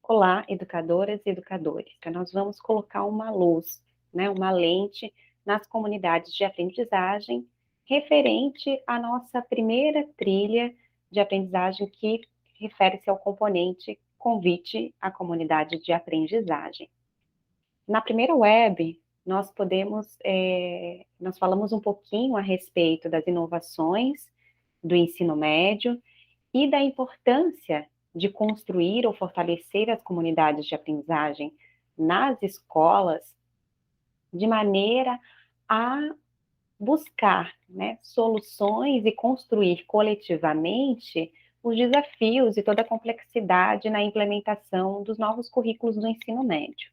Olá, educadoras e educadores. Então, nós vamos colocar uma luz, né, uma lente nas comunidades de aprendizagem referente à nossa primeira trilha de aprendizagem que refere-se ao componente convite à comunidade de aprendizagem. Na primeira web, nós falamos um pouquinho a respeito das inovações do ensino médio e da importância de construir ou fortalecer as comunidades de aprendizagem nas escolas, de maneira a buscar, né, soluções e construir coletivamente os desafios e toda a complexidade na implementação dos novos currículos do ensino médio.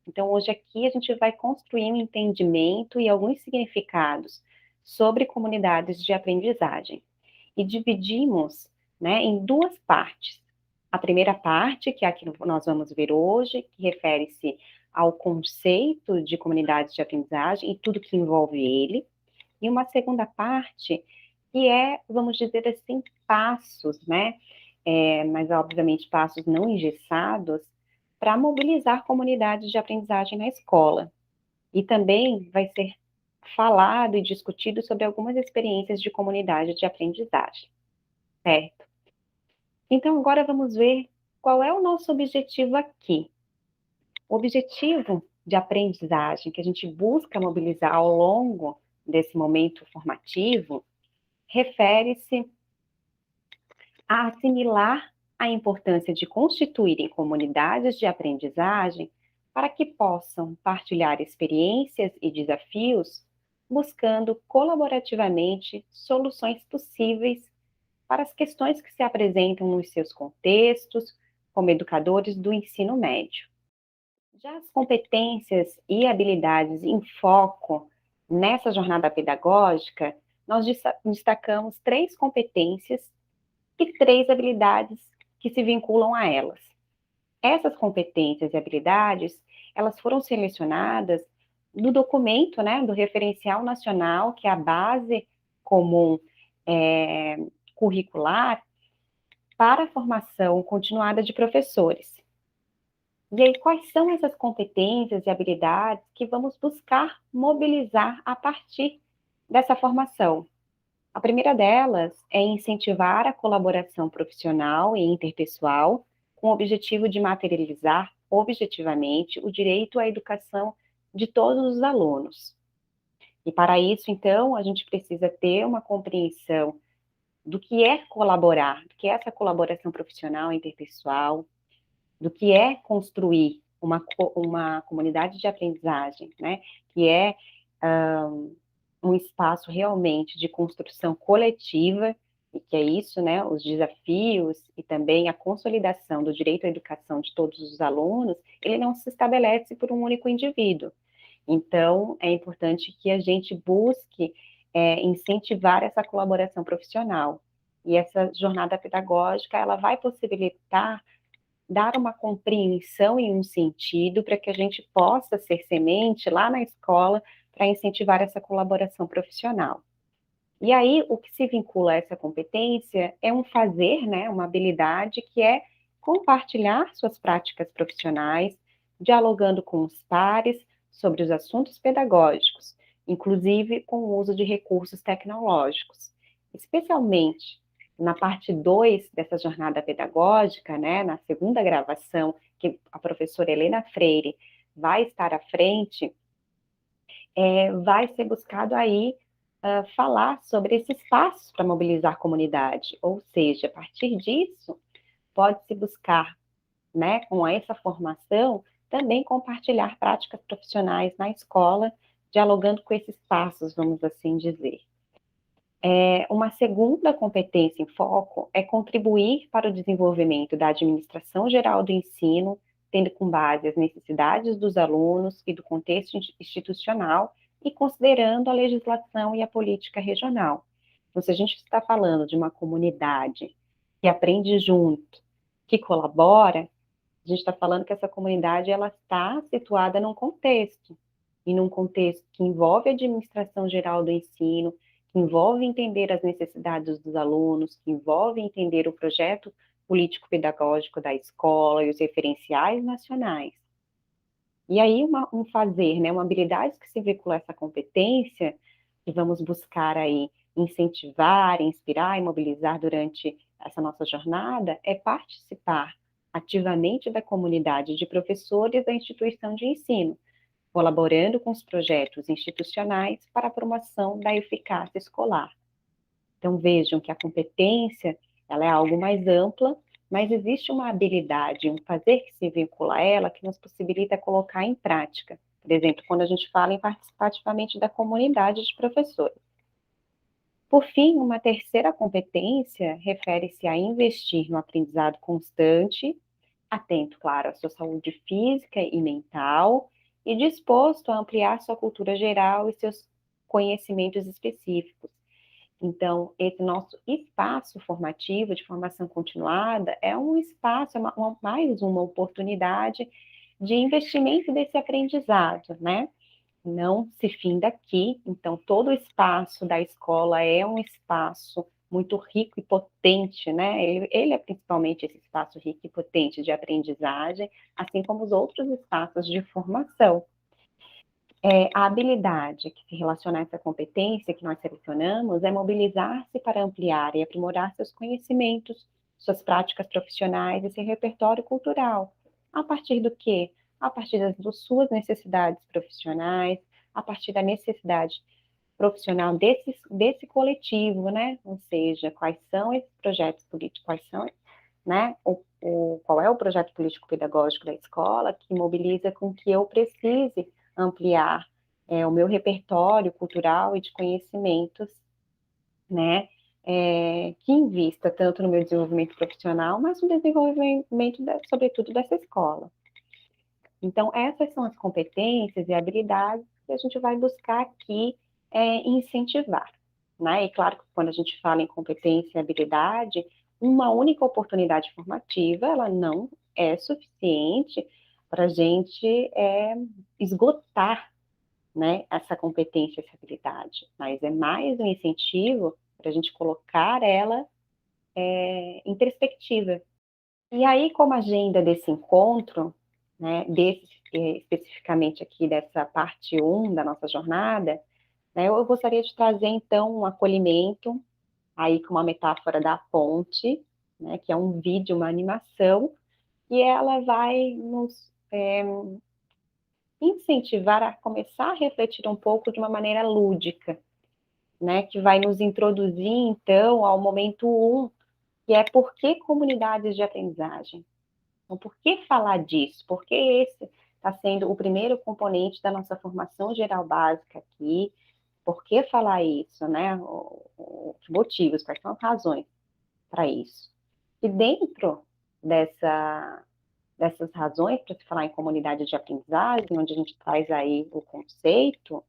Então, hoje aqui a gente vai construir um entendimento e alguns significados sobre comunidades de aprendizagem. E dividimos, né, em duas partes. A primeira parte, que é a que nós vamos ver hoje, que refere-se ao conceito de comunidades de aprendizagem e tudo que envolve ele. E uma segunda parte, que é, vamos dizer assim, passos, né? Mas, obviamente, passos não engessados, para mobilizar comunidades de aprendizagem na escola. E também vai ser falado e discutido sobre algumas experiências de comunidade de aprendizagem, certo? Então, agora vamos ver qual é o nosso objetivo aqui. O objetivo de aprendizagem que a gente busca mobilizar ao longo desse momento formativo refere-se a assimilar a importância de constituírem comunidades de aprendizagem para que possam partilhar experiências e desafios, buscando colaborativamente soluções possíveis para as questões que se apresentam nos seus contextos, como educadores do ensino médio. Já as competências e habilidades em foco nessa jornada pedagógica, nós destacamos 3 competências e 3 habilidades que se vinculam a elas. Essas competências e habilidades, elas foram selecionadas no documento, né, do Referencial Nacional, que é a base comum curricular para a formação continuada de professores. E aí, quais são essas competências e habilidades que vamos buscar mobilizar a partir dessa formação? A primeira delas é incentivar a colaboração profissional e interpessoal com o objetivo de materializar objetivamente o direito à educação de todos os alunos. E para isso, então, a gente precisa ter uma compreensão do que é colaborar, do que é essa colaboração profissional e interpessoal, do que é construir uma comunidade de aprendizagem, né, que é um espaço realmente de construção coletiva, e que é isso, né, os desafios e também a consolidação do direito à educação de todos os alunos, ele não se estabelece por um único indivíduo. Então, é importante que a gente busque incentivar essa colaboração profissional. E essa jornada pedagógica, ela vai possibilitar dar uma compreensão e um sentido para que a gente possa ser semente lá na escola para incentivar essa colaboração profissional. E aí, o que se vincula a essa competência é um fazer, né, uma habilidade que é compartilhar suas práticas profissionais, dialogando com os pares sobre os assuntos pedagógicos, inclusive com o uso de recursos tecnológicos, especialmente na parte 2 dessa jornada pedagógica, né, na segunda gravação, que a professora Helena Freire vai estar à frente, vai ser buscado aí falar sobre esses passos para mobilizar a comunidade, ou seja, a partir disso, pode-se buscar, né, com essa formação, também compartilhar práticas profissionais na escola, dialogando com esses passos, vamos assim dizer. Uma segunda competência em foco é contribuir para o desenvolvimento da administração geral do ensino, tendo com base as necessidades dos alunos e do contexto institucional e considerando a legislação e a política regional. Então, se a gente está falando de uma comunidade que aprende junto, que colabora, a gente está falando que essa comunidade ela está situada num contexto, e num contexto que envolve a administração geral do ensino, que envolve entender as necessidades dos alunos, que envolve entender o projeto político-pedagógico da escola e os referenciais nacionais. E aí, um fazer, né, uma habilidade que se vincula a essa competência, que vamos buscar aí incentivar, inspirar e mobilizar durante essa nossa jornada, é participar ativamente da comunidade de professores da instituição de ensino, colaborando com os projetos institucionais para a promoção da eficácia escolar. Então, vejam que a competência, ela é algo mais ampla, mas existe uma habilidade, um fazer que se vincula a ela, que nos possibilita colocar em prática. Por exemplo, quando a gente fala em participar ativamente da comunidade de professores. Por fim, uma terceira competência refere-se a investir no aprendizado constante, atento, claro, à sua saúde física e mental, e disposto a ampliar sua cultura geral e seus conhecimentos específicos. Então, esse nosso espaço formativo de formação continuada é um espaço, mais uma oportunidade de investimento desse aprendizado, né? Não se finda aqui, então todo o espaço da escola é um espaço muito rico e potente, né? Ele é principalmente esse espaço rico e potente de aprendizagem, assim como os outros espaços de formação. A habilidade que se relaciona a essa competência que nós selecionamos é mobilizar-se para ampliar e aprimorar seus conhecimentos, suas práticas profissionais e seu repertório cultural. A partir do quê? A partir das suas necessidades profissionais, a partir da necessidade profissional desse coletivo, né? Ou seja, quais são esses projetos políticos, quais são, né? Qual é o projeto político-pedagógico da escola que mobiliza com que eu precise ampliar o meu repertório cultural e de conhecimentos, né? Que invista tanto no meu desenvolvimento profissional, mas no desenvolvimento, sobretudo, dessa escola. Então, essas são as competências e habilidades que a gente vai buscar aqui incentivar, né? E claro que quando a gente fala em competência e habilidade, uma única oportunidade formativa, ela não é suficiente para a gente esgotar, né, essa competência, essa habilidade, mas é mais um incentivo para a gente colocar ela em perspectiva. E aí, como agenda desse encontro, né, especificamente aqui dessa parte 1 da nossa jornada, né, eu gostaria de trazer, então, um acolhimento, aí com uma metáfora da ponte, né, que é um vídeo, uma animação, e ela vai nos incentivar a começar a refletir um pouco de uma maneira lúdica, né, que vai nos introduzir, então, ao momento 1, que é por que comunidades de aprendizagem? Então, por que falar disso? Porque esse está sendo o primeiro componente da nossa formação geral básica aqui. Por que falar isso, né? Os motivos, quais são as razões para isso? E dentro dessas razões para se falar em comunidade de aprendizagem, onde a gente traz aí o conceito,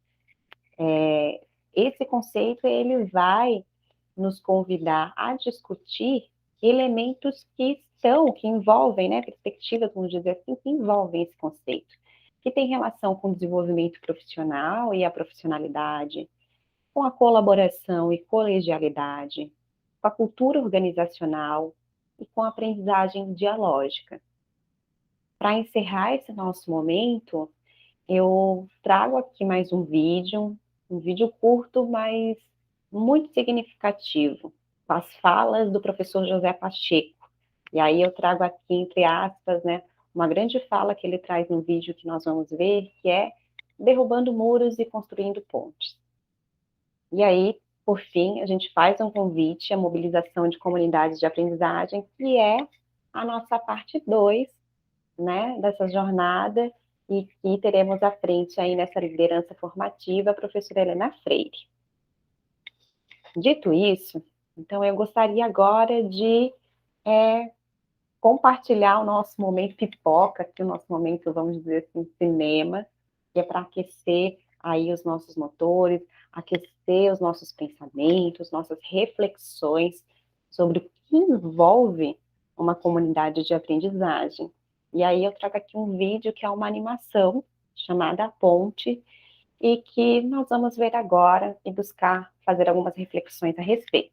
esse conceito ele vai nos convidar a discutir elementos que envolvem, né, perspectivas, vamos dizer assim, que envolvem esse conceito, que tem relação com o desenvolvimento profissional e a profissionalidade, com a colaboração e colegialidade, com a cultura organizacional e com a aprendizagem dialógica. Para encerrar esse nosso momento, eu trago aqui mais um vídeo curto, mas muito significativo, com as falas do professor José Pacheco. E aí eu trago aqui, entre aspas, né, uma grande fala que ele traz no vídeo que nós vamos ver, que é derrubando muros e construindo pontes. E aí, por fim, a gente faz um convite à mobilização de comunidades de aprendizagem, que é a nossa parte 2, né, dessa jornada, e que teremos à frente aí nessa liderança formativa a professora Helena Freire. Dito isso, então eu gostaria agora de compartilhar o nosso momento pipoca, aqui o nosso momento, vamos dizer assim, cinema, que é para aquecer aí os nossos motores, aquecer os nossos pensamentos, nossas reflexões sobre o que envolve uma comunidade de aprendizagem. E aí eu trago aqui um vídeo que é uma animação chamada A Ponte, e que nós vamos ver agora e buscar fazer algumas reflexões a respeito.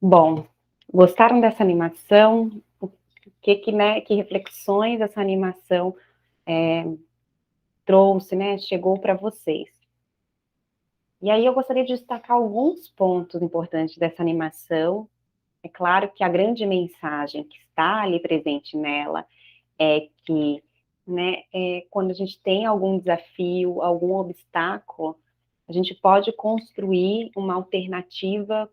Bom, gostaram dessa animação? O que reflexões essa animação trouxe, né, chegou para vocês? E aí eu gostaria de destacar alguns pontos importantes dessa animação. É claro que a grande mensagem que está ali presente nela é que, né, quando a gente tem algum desafio, algum obstáculo, a gente pode construir uma alternativa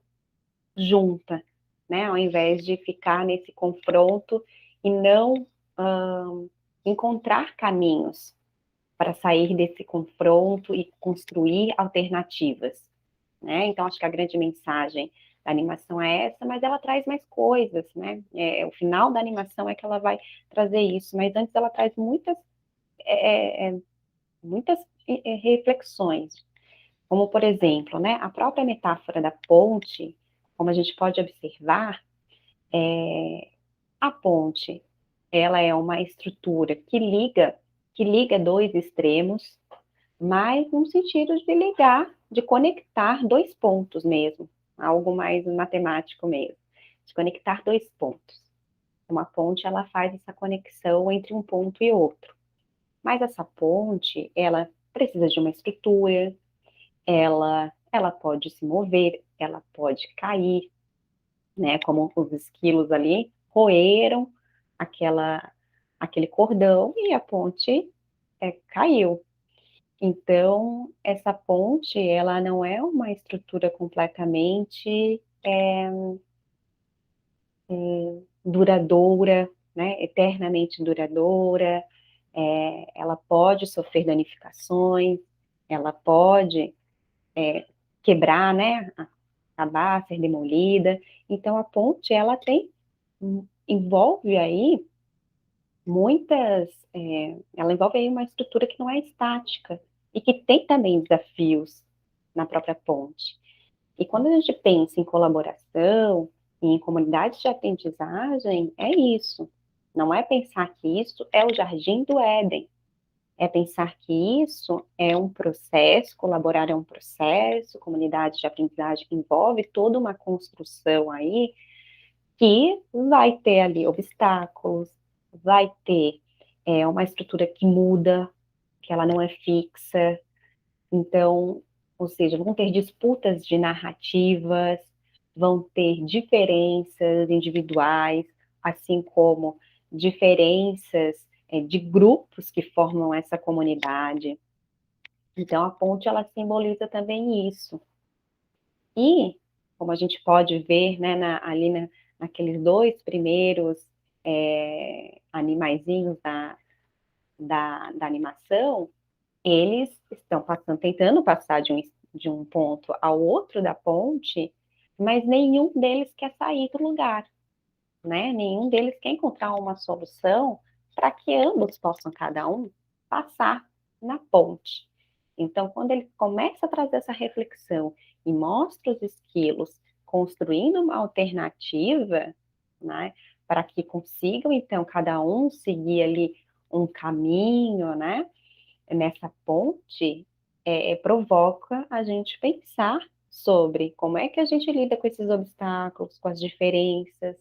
junta, né, ao invés de ficar nesse confronto e não encontrar caminhos para sair desse confronto e construir alternativas, né? Então, acho que a grande mensagem da animação é essa, mas ela traz mais coisas, né? O final da animação é que ela vai trazer isso, mas antes ela traz muitas reflexões, como, por exemplo, né, a própria metáfora da ponte, como a gente pode observar, a ponte, ela é uma estrutura que liga dois extremos, mas no sentido de ligar, de conectar dois pontos mesmo, algo mais matemático mesmo, de conectar dois pontos. Uma ponte, ela faz essa conexão entre um ponto e outro. Mas essa ponte, ela precisa de uma estrutura, ela pode se mover, ela pode cair, né? Como os esquilos ali roeram aquele cordão e a ponte caiu. Então, essa ponte, ela não é uma estrutura completamente duradoura, né, eternamente duradoura, ela pode sofrer danificações, ela pode quebrar, né, acabar, ser demolida. Então, a ponte, ela envolve aí ela envolve aí uma estrutura que não é estática e que tem também desafios na própria ponte. E quando a gente pensa em colaboração e em comunidades de aprendizagem, é isso. Não é pensar que isso é o jardim do Éden. É pensar que isso é um processo, colaborar é um processo, comunidade de aprendizagem envolve toda uma construção aí que vai ter ali obstáculos, vai ter uma estrutura que muda, que ela não é fixa. Então, ou seja, vão ter disputas de narrativas, vão ter diferenças individuais, assim como diferenças de grupos que formam essa comunidade. Então, a ponte, ela simboliza também isso. E, como a gente pode ver, né, naqueles dois primeiros animaizinhos da animação, eles estão tentando passar de um ponto ao outro da ponte, mas nenhum deles quer sair do lugar, né? Nenhum deles quer encontrar uma solução para que ambos possam, cada um, passar na ponte. Então, quando ele começa a trazer essa reflexão e mostra os esquilos construindo uma alternativa, né, para que consigam, então, cada um seguir ali um caminho, né, nessa ponte, provoca a gente pensar sobre como é que a gente lida com esses obstáculos, com as diferenças.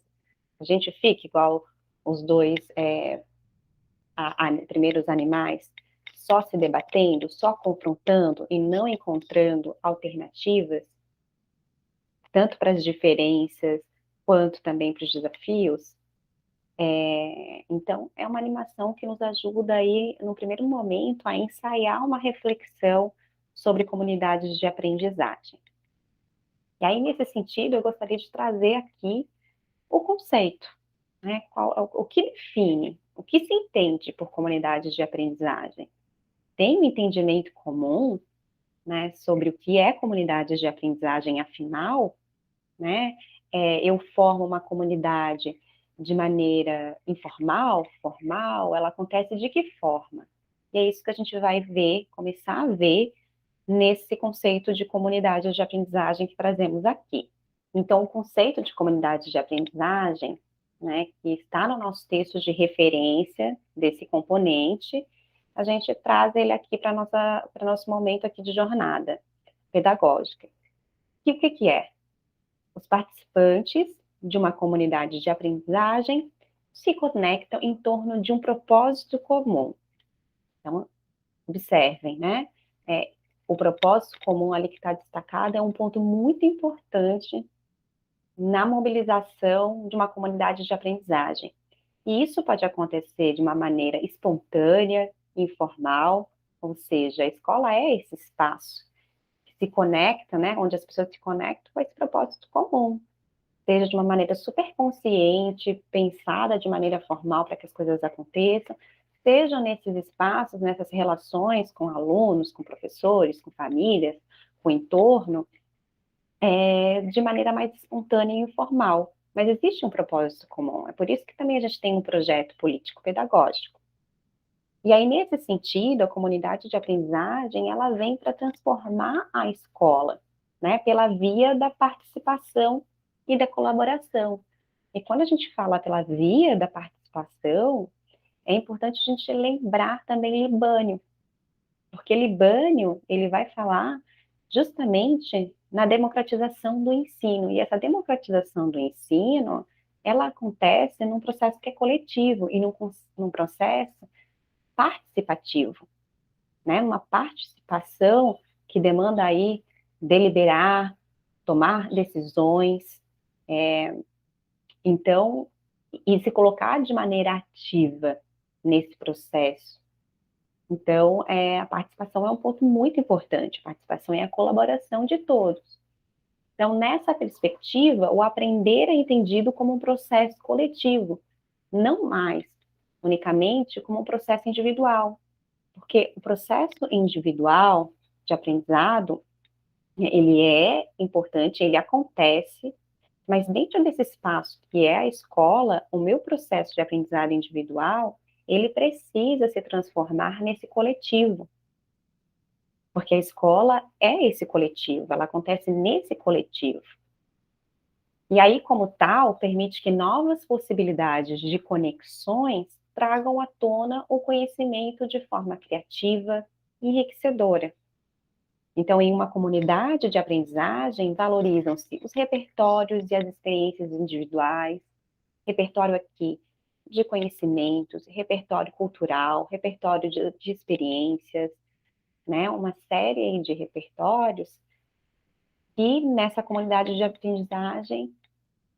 A gente fica igual os dois primeiros animais, só se debatendo, só confrontando e não encontrando alternativas, tanto para as diferenças quanto também para os desafios. Então, é uma animação que nos ajuda aí, no primeiro momento, a ensaiar uma reflexão sobre comunidades de aprendizagem. E aí, nesse sentido, eu gostaria de trazer aqui o conceito, né? O que define, o que se entende por comunidades de aprendizagem? Tem um entendimento comum, né, sobre o que é comunidades de aprendizagem, afinal, né? Eu formo uma comunidade de maneira informal, formal, ela acontece de que forma? E é isso que a gente vai ver, começar a ver nesse conceito de comunidade de aprendizagem que trazemos aqui. Então, o conceito de comunidade de aprendizagem, né, que está no nosso texto de referência desse componente, a gente traz ele aqui para nosso momento aqui de jornada pedagógica. E o que é? Os participantes de uma comunidade de aprendizagem se conectam em torno de um propósito comum. Então, observem, né? O propósito comum ali que está destacado é um ponto muito importante na mobilização de uma comunidade de aprendizagem. E isso pode acontecer de uma maneira espontânea, informal, ou seja, a escola é esse espaço que se conecta, né? Onde as pessoas se conectam com esse propósito comum, seja de uma maneira super consciente, pensada de maneira formal para que as coisas aconteçam, seja nesses espaços, nessas relações com alunos, com professores, com famílias, com o entorno, de maneira mais espontânea e informal. Mas existe um propósito comum, é por isso que também a gente tem um projeto político-pedagógico. E aí, nesse sentido, a comunidade de aprendizagem, ela vem para transformar a escola, né, pela via da participação e da colaboração. E quando a gente fala pela via da participação, é importante a gente lembrar também Libânio, porque Libânio, ele vai falar justamente na democratização do ensino, e essa democratização do ensino, ela acontece num processo que é coletivo, e num processo participativo, né? Uma participação que demanda aí deliberar, tomar decisões, então, e se colocar de maneira ativa nesse processo. Então, a participação é um ponto muito importante, a participação é a colaboração de todos. Então, nessa perspectiva, o aprender é entendido como um processo coletivo, não mais unicamente como um processo individual. Porque o processo individual de aprendizado, ele é importante, ele acontece, mas dentro desse espaço que é a escola, o meu processo de aprendizado individual, ele precisa se transformar nesse coletivo. Porque a escola é esse coletivo, ela acontece nesse coletivo. E aí, como tal, permite que novas possibilidades de conexões tragam à tona o conhecimento de forma criativa e enriquecedora. Então, em uma comunidade de aprendizagem, valorizam-se os repertórios e as experiências individuais, repertório aqui de conhecimentos, repertório cultural, repertório de experiências, né? Uma série de repertórios que nessa comunidade de aprendizagem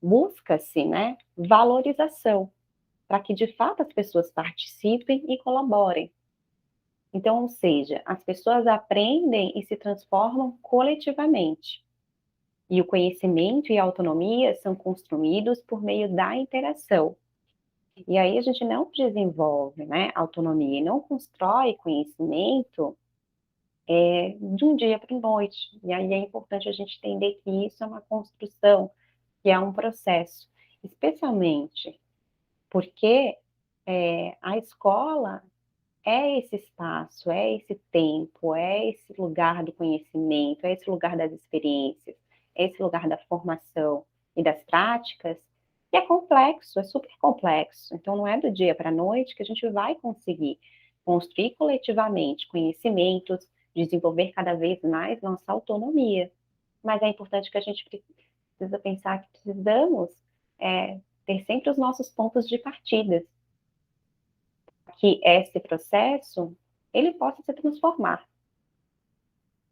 busca-se, né, valorização, para que de fato as pessoas participem e colaborem. Então, ou seja, as pessoas aprendem e se transformam coletivamente. E o conhecimento e a autonomia são construídos por meio da interação. E aí a gente não desenvolve, né, autonomia e não constrói conhecimento de um dia para a noite. E aí é importante a gente entender que isso é uma construção, que é um processo, especialmente porque a escola é esse espaço, é esse tempo, é esse lugar do conhecimento, é esse lugar das experiências, é esse lugar da formação e das práticas, que é complexo, é super complexo. Então, não é do dia para a noite que a gente vai conseguir construir coletivamente conhecimentos, desenvolver cada vez mais nossa autonomia. Mas é importante que a gente precisa pensar que precisamos ter sempre os nossos pontos de partida, que esse processo ele possa se transformar.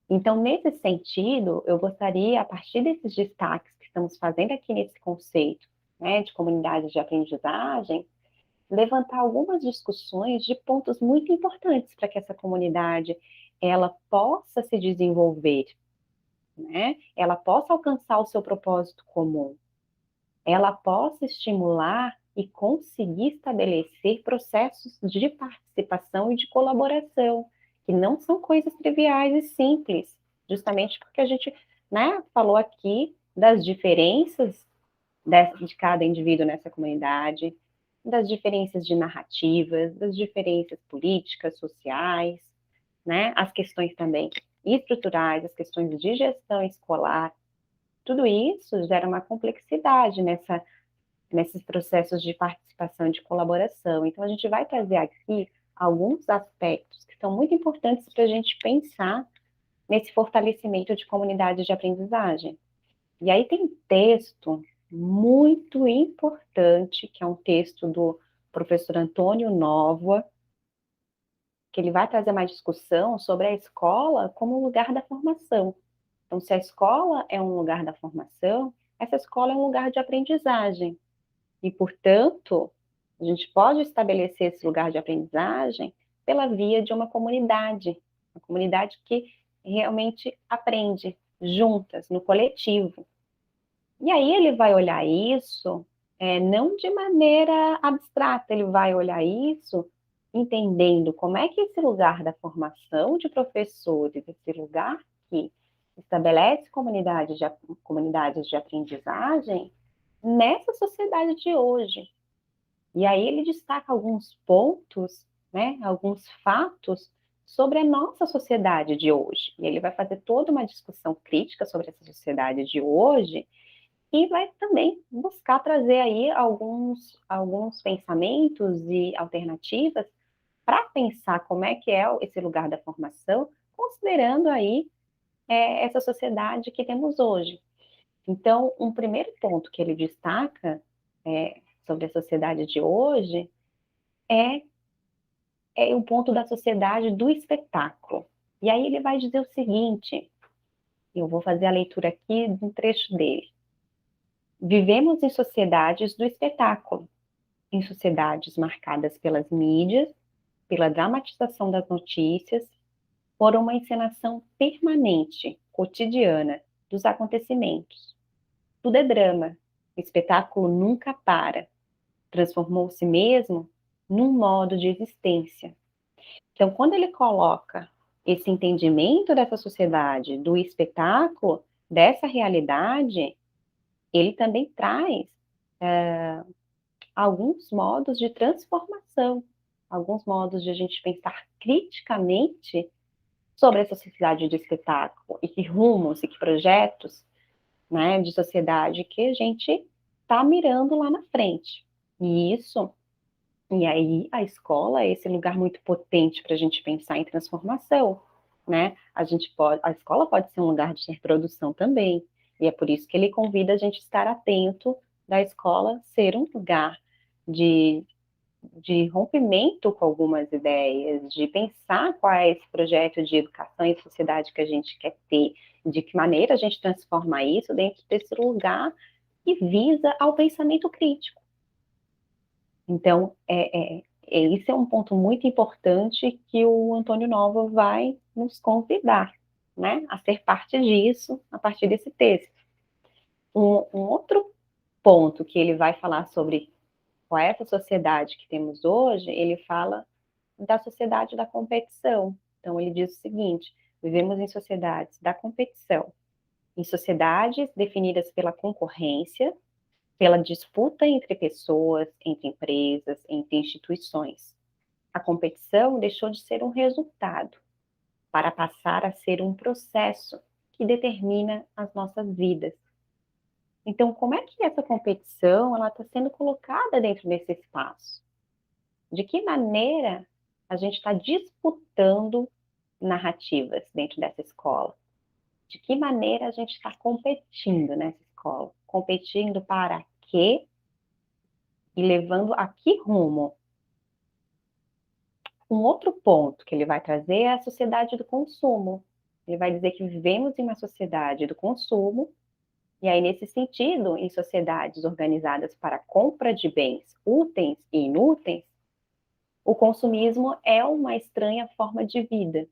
Então, nesse sentido, eu gostaria, a partir desses destaques que estamos fazendo aqui nesse conceito, né, de comunidades de aprendizagem, levantar algumas discussões de pontos muito importantes para que essa comunidade ela possa se desenvolver, né? Ela possa alcançar o seu propósito comum, ela possa estimular e conseguir estabelecer processos de participação e de colaboração, que não são coisas triviais e simples, justamente porque a gente, né, falou aqui das diferenças de cada indivíduo nessa comunidade, das diferenças de narrativas, das diferenças políticas, sociais, né, as questões também estruturais, as questões de gestão escolar, tudo isso gera uma complexidade nesses processos de participação e de colaboração. Então, a gente vai trazer aqui alguns aspectos que são muito importantes para a gente pensar nesse fortalecimento de comunidades de aprendizagem. E aí tem um texto muito importante, que é um texto do professor Antônio Nóvoa, que ele vai trazer mais discussão sobre a escola como um lugar da formação. Então, se a escola é um lugar da formação, essa escola é um lugar de aprendizagem. E, portanto, a gente pode estabelecer esse lugar de aprendizagem pela via de uma comunidade que realmente aprende juntas, no coletivo. E aí ele vai olhar isso não de maneira abstrata, ele vai olhar isso entendendo como é que esse lugar da formação de professores, esse lugar que estabelece comunidades de aprendizagem nessa sociedade de hoje. E aí ele destaca alguns pontos, né, alguns fatos sobre a nossa sociedade de hoje. E ele vai fazer toda uma discussão crítica sobre essa sociedade de hoje e vai também buscar trazer aí alguns pensamentos e alternativas para pensar como é que é esse lugar da formação, considerando aí essa sociedade que temos hoje. Então, um primeiro ponto que ele destaca sobre a sociedade de hoje é, é o ponto da sociedade do espetáculo. E aí ele vai dizer o seguinte, eu vou fazer a leitura aqui de um trecho dele. Vivemos em sociedades do espetáculo, em sociedades marcadas pelas mídias, pela dramatização das notícias, por uma encenação permanente, cotidiana, dos acontecimentos. Tudo é drama, o espetáculo nunca para, transformou-se mesmo num modo de existência. Então, quando ele coloca esse entendimento dessa sociedade, do espetáculo, dessa realidade, ele também traz alguns modos de transformação, alguns modos de a gente pensar criticamente sobre essa sociedade do espetáculo e que rumos e que projetos, né, de sociedade que a gente está mirando lá na frente. E isso, e aí a escola é esse lugar muito potente para a gente pensar em transformação, né? A escola pode ser um lugar de reprodução também, e é por isso que ele convida a gente a estar atento da escola ser um lugar de, de rompimento com algumas ideias, de pensar qual é esse projeto de educação e sociedade que a gente quer ter, de que maneira a gente transforma isso dentro desse lugar que visa ao pensamento crítico. Então, esse é um ponto muito importante que o Antônio Nova vai nos convidar, né, a ser parte disso, a partir desse texto. Um outro ponto que ele vai falar sobre qual é essa sociedade que temos hoje, ele fala da sociedade da competição. Então, ele diz o seguinte: vivemos em sociedades da competição, em sociedades definidas pela concorrência, pela disputa entre pessoas, entre empresas, entre instituições. A competição deixou de ser um resultado para passar a ser um processo que determina as nossas vidas. Então, como é que essa competição ela está sendo colocada dentro desse espaço? De que maneira a gente está disputando narrativas dentro dessa escola? De que maneira a gente está competindo nessa escola? Competindo para quê? E levando a que rumo? Um outro ponto que ele vai trazer é a sociedade do consumo. Ele vai dizer que vivemos em uma sociedade do consumo, e aí, nesse sentido, em sociedades organizadas para a compra de bens úteis e inúteis, o consumismo é uma estranha forma de vida,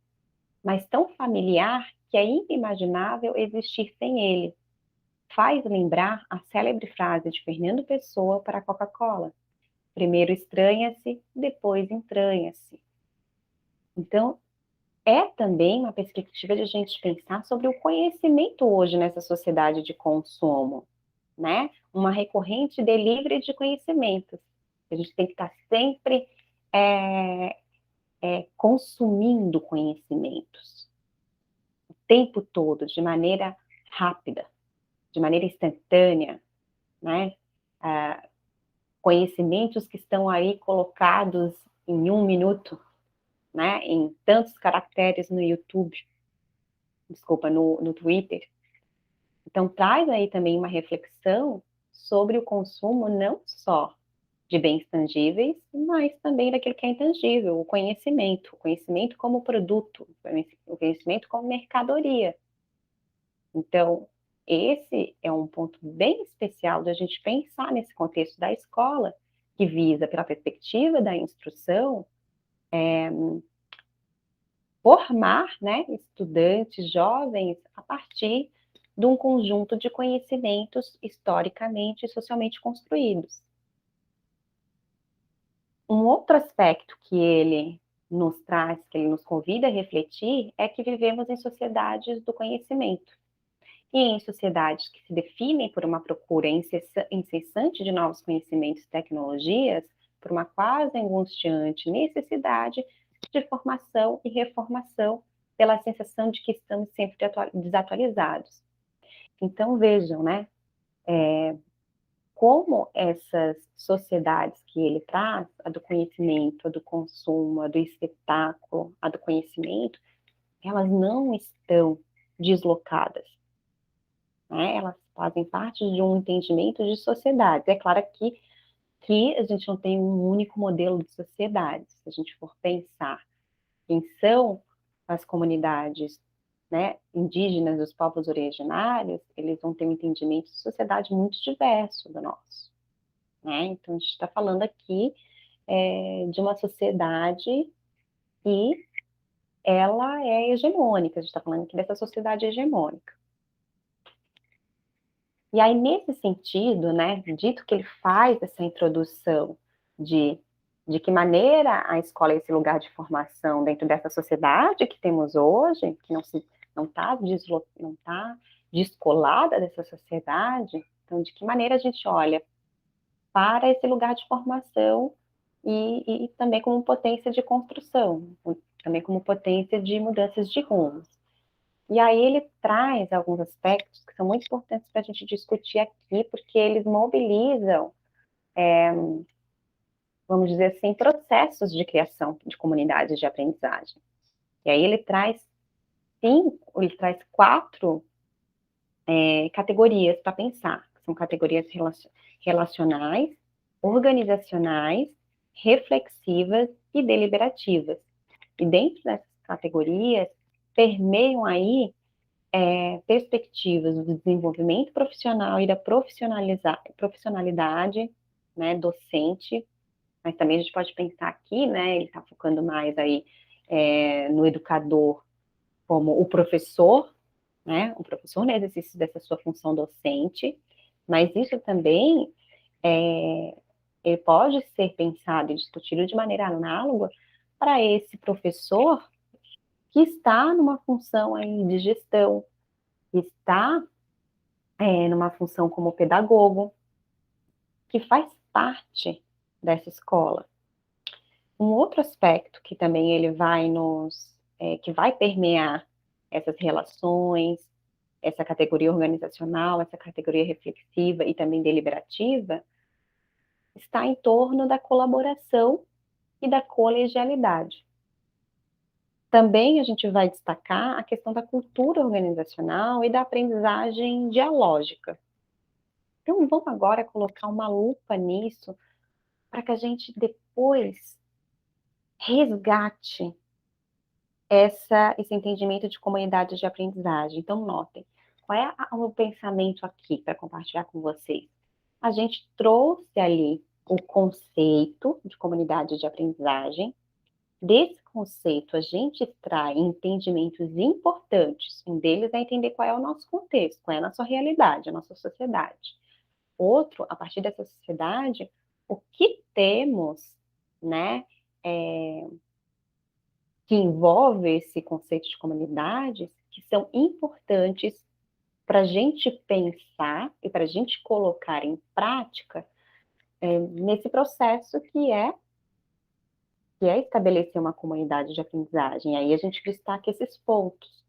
mas tão familiar que é inimaginável existir sem ele. Faz lembrar a célebre frase de Fernando Pessoa para a Coca-Cola: primeiro estranha-se, depois entranha-se. Então, é também uma perspectiva de a gente pensar sobre o conhecimento hoje nessa sociedade de consumo, né? Uma recorrente delivery de conhecimentos. A gente tem que estar sempre consumindo conhecimentos, o tempo todo, de maneira rápida, de maneira instantânea, né? Conhecimentos que estão aí colocados em 1 minuto, né? Em tantos caracteres no YouTube, desculpa, no Twitter. Então, traz aí também uma reflexão sobre o consumo não só de bens tangíveis, mas também daquilo que é intangível, o conhecimento como produto, o conhecimento como mercadoria. Então, esse é um ponto bem especial da gente pensar nesse contexto da escola, que visa, pela perspectiva da instrução, formar, né, estudantes, jovens, a partir de um conjunto de conhecimentos historicamente e socialmente construídos. Um outro aspecto que ele nos traz, que ele nos convida a refletir, é que vivemos em sociedades do conhecimento. E em sociedades que se definem por uma procura incessante de novos conhecimentos e tecnologias, por uma quase angustiante necessidade de formação e reformação, pela sensação de que estamos sempre desatualizados. Então, vejam, né? Como essas sociedades que ele traz, a do conhecimento, a do consumo, a do espetáculo, a do conhecimento, elas não estão deslocadas, né? Elas fazem parte de um entendimento de sociedade. É claro que a gente não tem um único modelo de sociedade. Se a gente for pensar quem são as comunidades, né, indígenas, os povos originários, eles vão ter um entendimento de sociedade muito diverso do nosso. Né? Então, a gente está falando aqui de uma sociedade que ela é hegemônica, a gente está falando aqui dessa sociedade hegemônica. E aí, nesse sentido, né, dito que ele faz essa introdução de que maneira a escola é esse lugar de formação dentro dessa sociedade que temos hoje, que não está não tá descolada dessa sociedade, então, de que maneira a gente olha para esse lugar de formação e também como potência de construção, também como potência de mudanças de rumos. E aí ele traz alguns aspectos que são muito importantes para a gente discutir aqui, porque eles mobilizam, vamos dizer assim, processos de criação de comunidades de aprendizagem. E aí ele traz quatro categorias para pensar, que são categorias relacionais, organizacionais, reflexivas e deliberativas. E dentro dessas categorias permeiam aí perspectivas do desenvolvimento profissional e da profissionalidade, né, docente, mas também a gente pode pensar aqui, né, ele está focando mais aí no educador como o professor, né, o professor no exercício dessa sua função docente, mas isso também ele pode ser pensado e discutido de maneira análoga para esse professor que está numa função aí de gestão, que está numa função como pedagogo, que faz parte dessa escola. Um outro aspecto que também ele vai que vai permear essas relações, essa categoria organizacional, essa categoria reflexiva e também deliberativa, está em torno da colaboração e da colegialidade. Também a gente vai destacar a questão da cultura organizacional e da aprendizagem dialógica. Então, vamos agora colocar uma lupa nisso para que a gente depois resgate esse entendimento de comunidade de aprendizagem. Então, notem, qual é o meu pensamento aqui para compartilhar com vocês? A gente trouxe ali o conceito de comunidade de aprendizagem. Desse conceito, a gente extrai entendimentos importantes. Um deles é entender qual é o nosso contexto, qual é a nossa realidade, a nossa sociedade. Outro, a partir dessa sociedade, o que temos, né, que envolve esse conceito de comunidades, que são importantes para a gente pensar e para a gente colocar em prática nesse processo que é estabelecer uma comunidade de aprendizagem. Aí a gente destaca esses pontos.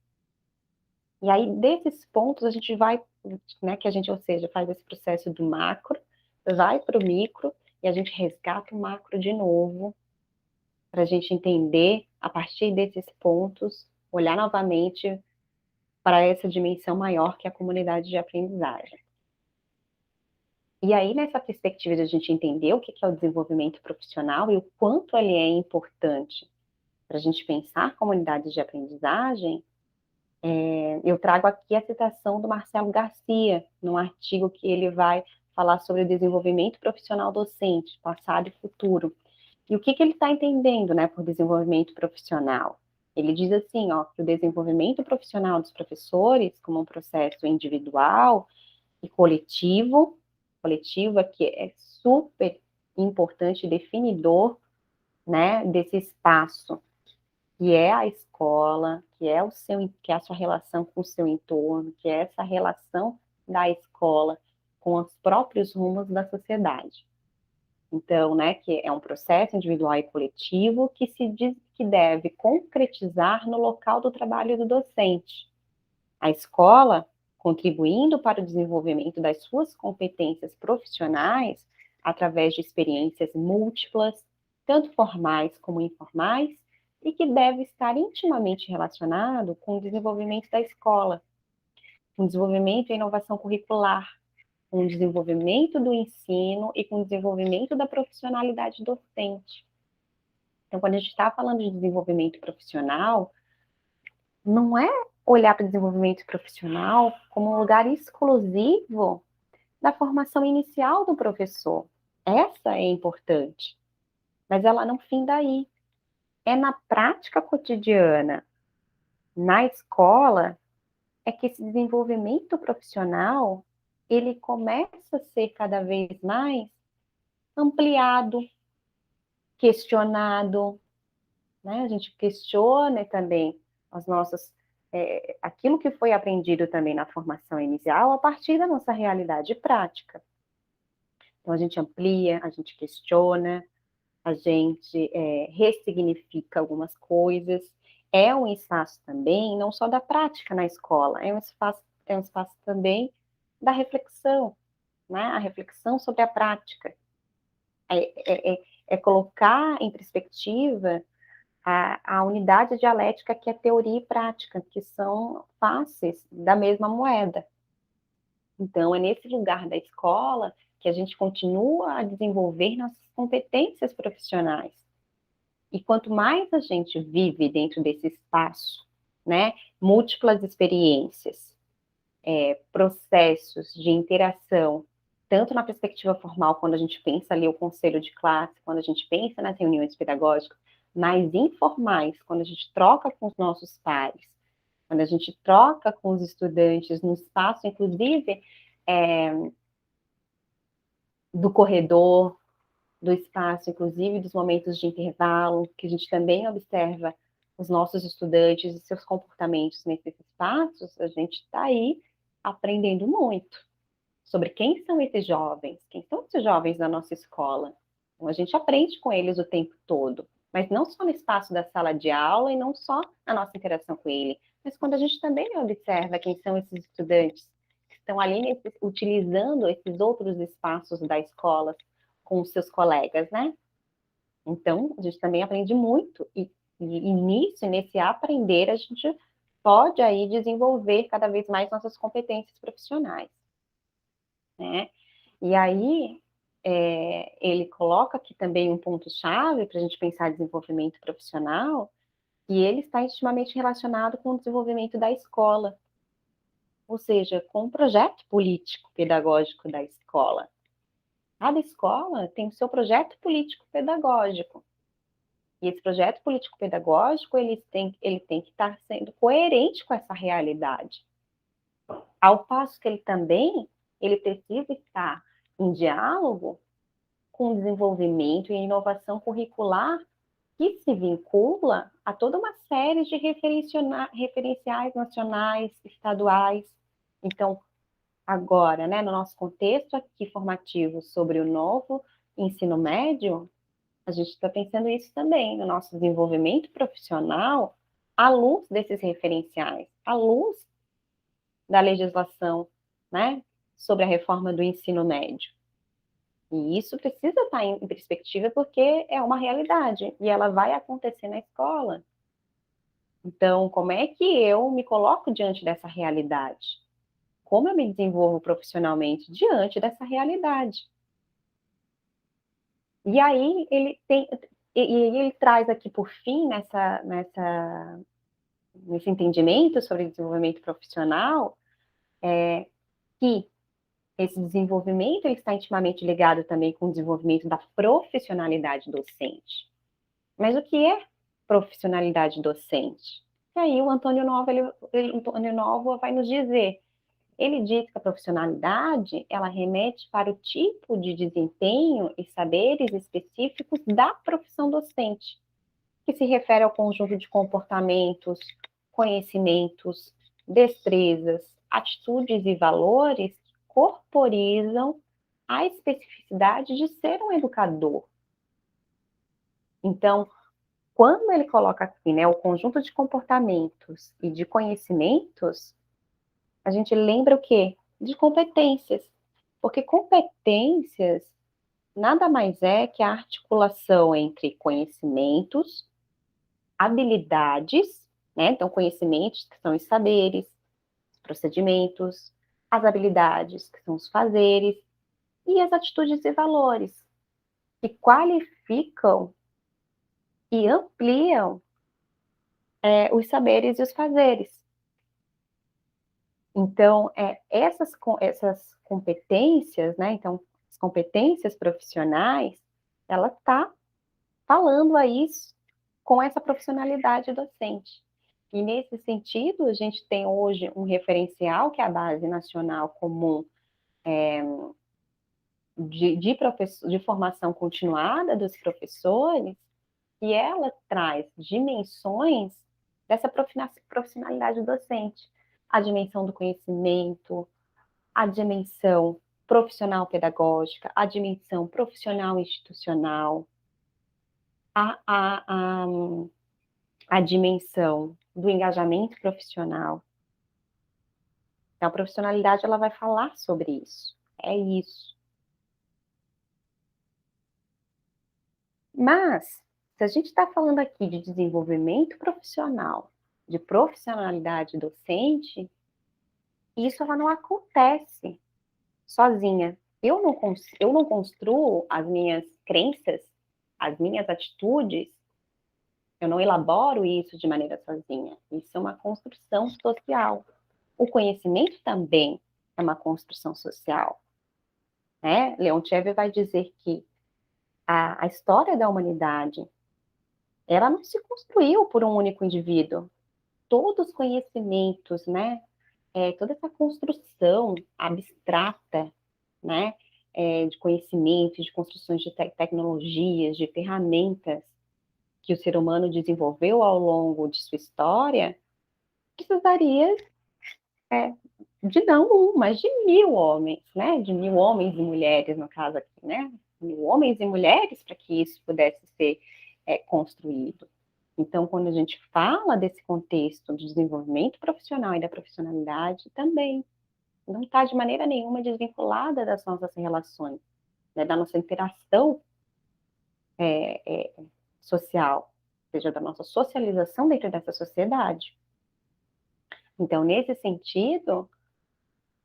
E aí, desses pontos, a gente vai, né, ou seja, faz esse processo do macro, vai para o micro, e a gente resgata o macro de novo, para a gente entender, a partir desses pontos, olhar novamente para essa dimensão maior que é a comunidade de aprendizagem. E aí, nessa perspectiva de a gente entender o que é o desenvolvimento profissional e o quanto ele é importante para a gente pensar comunidades de aprendizagem, eu trago aqui a citação do Marcelo Garcia, num artigo que ele vai falar sobre o desenvolvimento profissional docente, passado e futuro. E o que ele está entendendo, né, por desenvolvimento profissional? Ele diz assim, ó, que o desenvolvimento profissional dos professores, como um processo individual e coletivo aqui é super importante, definidor, né, desse espaço que é a escola, que é a sua relação com o seu entorno, que é essa relação da escola com os próprios rumos da sociedade. Então, né, que é um processo individual e coletivo que se diz que deve concretizar no local do trabalho do docente. A escola, contribuindo para o desenvolvimento das suas competências profissionais através de experiências múltiplas, tanto formais como informais, e que deve estar intimamente relacionado com o desenvolvimento da escola, com o desenvolvimento e inovação curricular, com o desenvolvimento do ensino e com o desenvolvimento da profissionalidade docente. Então, quando a gente está falando de desenvolvimento profissional, não é olhar para o desenvolvimento profissional como um lugar exclusivo da formação inicial do professor. Essa é importante, mas ela não finda aí. É na prática cotidiana, na escola, é que esse desenvolvimento profissional ele começa a ser cada vez mais ampliado, questionado, né? A gente questiona também as nossas, aquilo que foi aprendido também na formação inicial a partir da nossa realidade prática. Então, a gente amplia, a gente questiona, a gente ressignifica algumas coisas. É um espaço também, não só da prática na escola, é um espaço também da reflexão, né? A reflexão sobre a prática. É colocar em perspectiva a unidade dialética que é teoria e prática, que são faces da mesma moeda. Então, é nesse lugar da escola que a gente continua a desenvolver nossas competências profissionais. E quanto mais a gente vive dentro desse espaço, né, múltiplas experiências, processos de interação tanto na perspectiva formal, quando a gente pensa ali o conselho de classe, quando a gente pensa nas reuniões pedagógicas, mais informais, quando a gente troca com os nossos pares, quando a gente troca com os estudantes no espaço, inclusive, do corredor, do espaço, inclusive dos momentos de intervalo, que a gente também observa os nossos estudantes e seus comportamentos nesses espaços, a gente está aí aprendendo muito sobre quem são esses jovens da nossa escola. Então, a gente aprende com eles o tempo todo, mas não só no espaço da sala de aula e não só na nossa interação com ele, mas quando a gente também observa quem são esses estudantes que estão ali utilizando esses outros espaços da escola com os seus colegas, né? Então, a gente também aprende muito e nisso, nesse aprender, a gente pode aí desenvolver cada vez mais nossas competências profissionais, né? E aí, ele coloca aqui também um ponto-chave para a gente pensar desenvolvimento profissional, e ele está intimamente relacionado com o desenvolvimento da escola, ou seja, com o projeto político-pedagógico da escola. Cada escola tem o seu projeto político-pedagógico. E esse projeto político-pedagógico, ele tem que estar sendo coerente com essa realidade. Ao passo que ele precisa estar em diálogo com o desenvolvimento e inovação curricular que se vincula a toda uma série de referenciais nacionais, estaduais. Então, agora, né, no nosso contexto aqui formativo sobre o novo ensino médio, a gente está pensando isso também no nosso desenvolvimento profissional, à luz desses referenciais, à luz da legislação, né, sobre a reforma do ensino médio. E isso precisa estar em perspectiva porque é uma realidade e ela vai acontecer na escola. Então, como é que eu me coloco diante dessa realidade? Como eu me desenvolvo profissionalmente diante dessa realidade? E aí ele traz aqui por fim nesse entendimento sobre desenvolvimento profissional, que esse desenvolvimento ele está intimamente ligado também com o desenvolvimento da profissionalidade docente. Mas o que é profissionalidade docente? E aí o Antônio Novo vai nos dizer. Ele diz que a profissionalidade, ela remete para o tipo de desempenho e saberes específicos da profissão docente, que se refere ao conjunto de comportamentos, conhecimentos, destrezas, atitudes e valores que corporizam a especificidade de ser um educador. Então, quando ele coloca aqui, né, o conjunto de comportamentos e de conhecimentos, a gente lembra o quê? De competências. Porque competências nada mais é que a articulação entre conhecimentos, habilidades, né? Então, conhecimentos, que são os saberes, os procedimentos, as habilidades, que são os fazeres, e as atitudes e valores, que qualificam e ampliam os saberes e os fazeres. Então, essas competências, né? Então, as competências profissionais, ela está falando aí com essa profissionalidade docente. E nesse sentido, a gente tem hoje um referencial, que é a Base Nacional Comum de Formação Continuada dos Professores, e ela traz dimensões dessa profissionalidade docente. A dimensão do conhecimento, a dimensão profissional pedagógica, a dimensão profissional institucional, a, a, a, a dimensão do engajamento profissional. Então, a profissionalidade ela vai falar sobre isso. É isso. Mas, se a gente está falando aqui de desenvolvimento profissional, de profissionalidade docente, isso ela não acontece sozinha. Eu não construo as minhas crenças, as minhas atitudes, eu não elaboro isso de maneira sozinha. Isso é uma construção social. O conhecimento também é uma construção social. né? Leontiev vai dizer que a história da humanidade, ela não se construiu por um único indivíduo. Todos os conhecimentos, né? Toda essa construção abstrata, né? De conhecimentos, de construções de tecnologias, de ferramentas que o ser humano desenvolveu ao longo de sua história, precisaria de não um, mas de 1.000 homens, né? De 1.000 homens e mulheres, no caso aqui, né? 1.000 homens e mulheres para que isso pudesse ser construído. Então, quando a gente fala desse contexto do desenvolvimento profissional e da profissionalidade, também não está de maneira nenhuma desvinculada das nossas relações, né? Da nossa interação social, ou seja, da nossa socialização dentro dessa sociedade. Então, nesse sentido,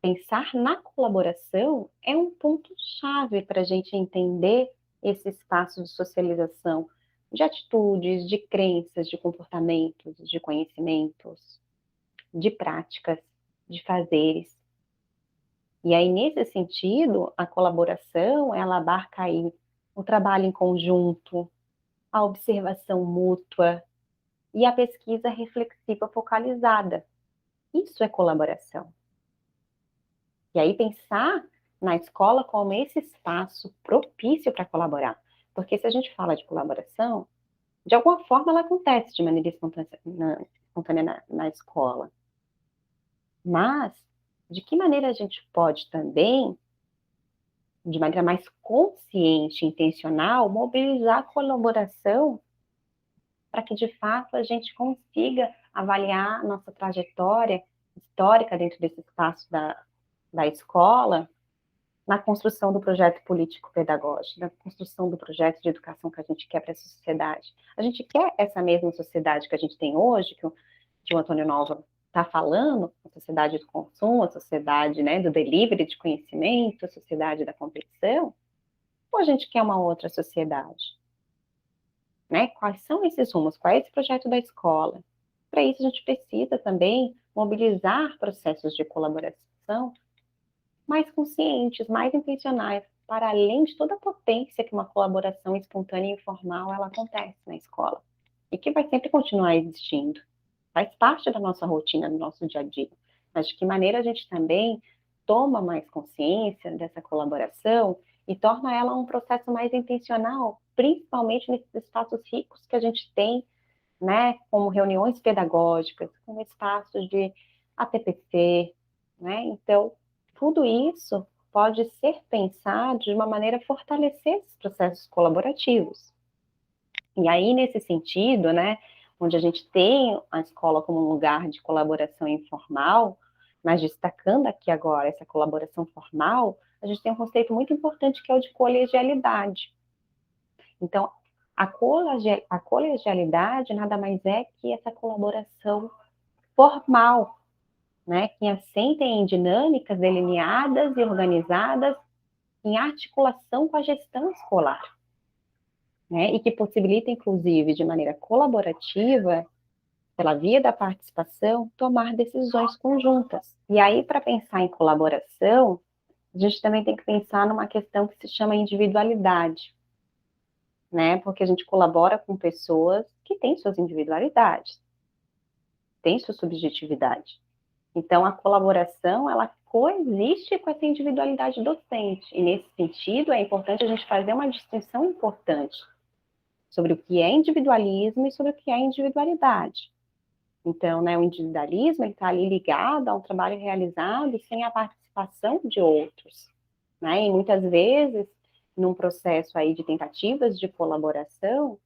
pensar na colaboração é um ponto-chave para a gente entender esse espaço de socialização de atitudes, de crenças, de comportamentos, de conhecimentos, de práticas, de fazeres. E aí, nesse sentido, a colaboração, ela abarca aí o trabalho em conjunto, a observação mútua e a pesquisa reflexiva focalizada. Isso é colaboração. E aí pensar na escola como esse espaço propício para colaborar. Porque se a gente fala de colaboração, de alguma forma ela acontece de maneira espontânea na escola. Mas, de que maneira a gente pode também, de maneira mais consciente, intencional, mobilizar a colaboração para que, de fato, a gente consiga avaliar nossa trajetória histórica dentro desse espaço da escola, na construção do projeto político-pedagógico, na construção do projeto de educação que a gente quer para essa sociedade. A gente quer essa mesma sociedade que a gente tem hoje, que o Antônio Nova está falando, a sociedade do consumo, a sociedade, né, do delivery de conhecimento, a sociedade da competição, ou a gente quer uma outra sociedade? Né? Quais são esses rumos? Qual é esse projeto da escola? Para isso, a gente precisa também mobilizar processos de colaboração mais conscientes, mais intencionais, para além de toda a potência que uma colaboração espontânea e informal ela acontece na escola. E que vai sempre continuar existindo. Faz parte da nossa rotina, do nosso dia a dia. Mas de que maneira a gente também toma mais consciência dessa colaboração e torna ela um processo mais intencional, principalmente nesses espaços ricos que a gente tem, né, como reuniões pedagógicas, como espaços de ATPC, né? Então, tudo isso pode ser pensado de uma maneira a fortalecer esses processos colaborativos. E aí, nesse sentido, né, onde a gente tem a escola como um lugar de colaboração informal, mas destacando aqui agora essa colaboração formal, a gente tem um conceito muito importante que é o de colegialidade. Então, a colegialidade nada mais é que essa colaboração formal, né, que assenta em dinâmicas delineadas e organizadas em articulação com a gestão escolar, né, e que possibilita, inclusive, de maneira colaborativa, pela via da participação, tomar decisões conjuntas. E aí, para pensar em colaboração, a gente também tem que pensar numa questão que se chama individualidade, né, porque a gente colabora com pessoas que têm suas individualidades, têm sua subjetividade. Então, a colaboração, ela coexiste com essa individualidade docente. E, nesse sentido, é importante a gente fazer uma distinção importante sobre o que é individualismo e sobre o que é individualidade. Então, né, o individualismo está ali ligado a um trabalho realizado sem a participação de outros. Né? E, muitas vezes, num processo aí de tentativas de colaboração,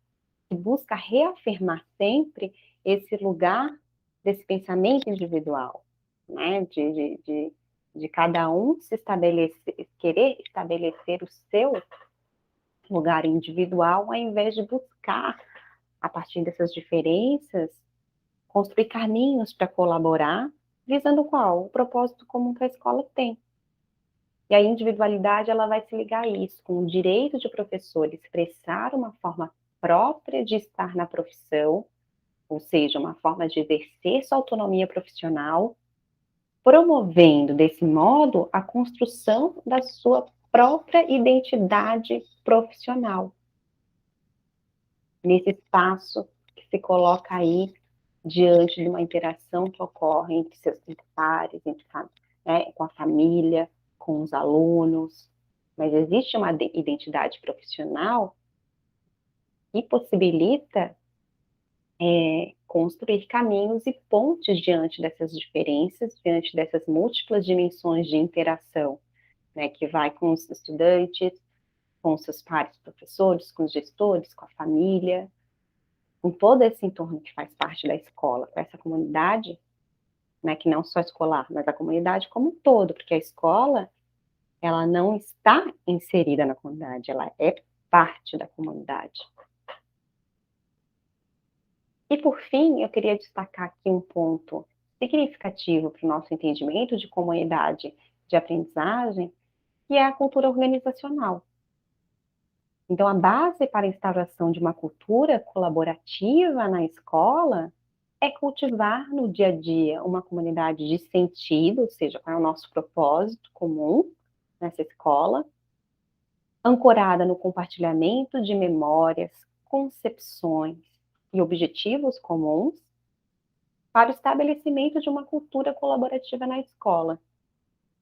que busca reafirmar sempre esse lugar desse pensamento individual, né? De cada um se estabelecer, querer estabelecer o seu lugar individual, ao invés de buscar, a partir dessas diferenças, construir caminhos para colaborar, visando qual? O propósito comum que a escola tem. E a individualidade, ela vai se ligar a isso, com o direito de professor expressar uma forma própria de estar na profissão, ou seja, uma forma de exercer sua autonomia profissional, promovendo, desse modo, a construção da sua própria identidade profissional, nesse espaço que se coloca aí diante de uma interação que ocorre entre seus pares, né, com a família, com os alunos, mas existe uma identidade profissional que possibilita construir caminhos e pontes diante dessas diferenças, diante dessas múltiplas dimensões de interação, né, que vai com os estudantes, com os seus pares professores, com os gestores, com a família, com todo esse entorno que faz parte da escola, com essa comunidade, né, que não só escolar, mas a comunidade como um todo, porque a escola, ela não está inserida na comunidade, ela é parte da comunidade. E, por fim, eu queria destacar aqui um ponto significativo para o nosso entendimento de comunidade de aprendizagem, que é a cultura organizacional. Então, a base para a instauração de uma cultura colaborativa na escola é cultivar no dia a dia uma comunidade de sentido, ou seja, qual é o nosso propósito comum nessa escola, ancorada no compartilhamento de memórias, concepções e objetivos comuns, para o estabelecimento de uma cultura colaborativa na escola.